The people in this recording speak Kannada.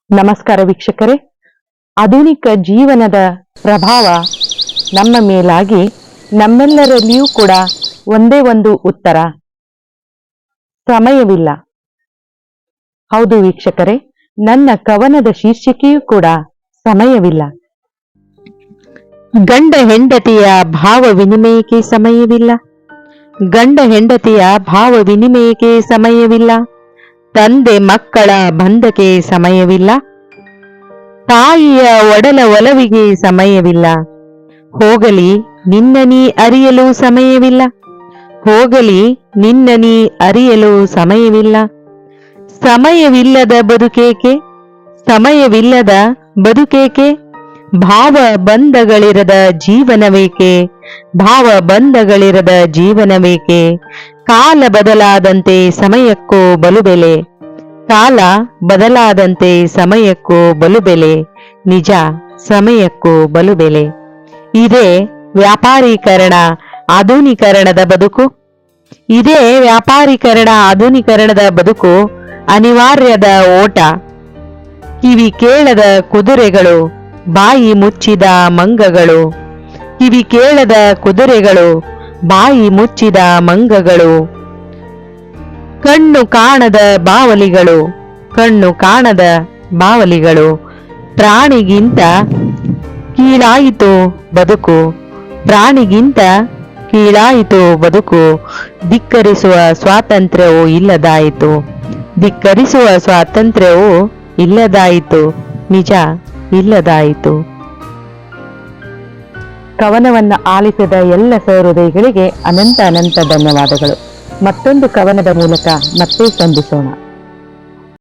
ನಮಸ್ಕಾರ ವೀಕ್ಷಕರೇ. ಆಧುನಿಕ ಜೀವನದ ಪ್ರಭಾವ ನಮ್ಮ ಮೇಲಾಗಿ ನಮ್ಮೆಲ್ಲರಲ್ಲಿಯೂ ಕೂಡ ಒಂದೇ ಒಂದು ಉತ್ತರ: ಸಮಯವಿಲ್ಲ. ಹೌದು ವೀಕ್ಷಕರೇ, ನನ್ನ ಕವನದ ಶೀರ್ಷಿಕೆಯೂ ಕೂಡ ಸಮಯವಿಲ್ಲ. ಗಂಡ ಹೆಂಡತಿಯ ಭಾವ ವಿನಿಮಯಕ್ಕೆ ಸಮಯವಿಲ್ಲ. ಗಂಡ ಹೆಂಡತಿಯ ಭಾವ ವಿನಿಮಯಕ್ಕೆ ಸಮಯವಿಲ್ಲ. ತಂದೆ ಮಕ್ಕಳ ಬಂಧಕ್ಕೆ ಸಮಯವಿಲ್ಲ. ತಾಯಿಯ ಒಡಲ ಒಲವಿಗೆ ಸಮಯವಿಲ್ಲ. ಹೋಗಲಿ ನಿನ್ನ ನೀ ಅರಿಯಲು ಸಮಯವಿಲ್ಲ. ಹೋಗಲಿ ನಿನ್ನ ನೀ ಅರಿಯಲು ಸಮಯವಿಲ್ಲ. ಸಮಯವಿಲ್ಲದ ಬದುಕೇಕೆ? ಸಮಯವಿಲ್ಲದ ಬದುಕೇಕೆ? ಭಾವ ಬಂಧಗಳಿರದ ಜೀವನವೇಕೆ? ಭಾವ ಬಂಧಗಳಿರದ ಜೀವನವೇಕೆ? ಕಾಲ ಬದಲಾದಂತೆ ಸಮಯಕ್ಕೂ ಬಲು ಬೆಲೆ. ಕಾಲ ಬದಲಾದಂತೆ ಸಮಯಕ್ಕೂ ಬಲು ಬೆಲೆ. ನಿಜ, ಸಮಯಕ್ಕೂ ಬಲು ಬೆಲೆ. ಇದೇ ವ್ಯಾಪಾರೀಕರಣ ಆಧುನೀಕರಣದ ಬದುಕು. ಇದೇ ವ್ಯಾಪಾರೀಕರಣ ಆಧುನೀಕರಣದ ಬದುಕು. ಅನಿವಾರ್ಯದ ಓಟ. ಕಿವಿ ಕೇಳದ ಕುದುರೆಗಳು, ಬಾಯಿ ಮುಚ್ಚಿದ ಮಂಗಗಳು. ಕಿವಿ ಕೇಳದ ಕುದುರೆಗಳು, ಬಾಯಿ ಮುಚ್ಚಿದ ಮಂಗಗಳು. ಕಣ್ಣು ಕಾಣದ ಬಾವಲಿಗಳು, ಕಣ್ಣು ಕಾಣದ ಬಾವಲಿಗಳು. ಪ್ರಾಣಿಗಿಂತ ಕೀಳಾಯಿತು ಬದುಕು. ಪ್ರಾಣಿಗಿಂತ ಕೀಳಾಯಿತು ಬದುಕು. ಧಿಕ್ಕರಿಸುವ ಸ್ವಾತಂತ್ರ್ಯವೂ ಇಲ್ಲದಾಯಿತು. ಧಿಕ್ಕರಿಸುವ ಸ್ವಾತಂತ್ರ್ಯವೂ ಇಲ್ಲದಾಯಿತು. ನಿಜ, ಇಲ್ಲದಾಯಿತು. ಕವನವನ್ನ ಆಲಿಸಿದ ಎಲ್ಲ ಸಹೃದಯಿಗಳಿಗೆ ಅನಂತ ಧನ್ಯವಾದಗಳು. ಮತ್ತೊಂದು ಕವನದ ಮೂಲಕ ಮತ್ತೆ ಸಂಧಿಸೋಣ.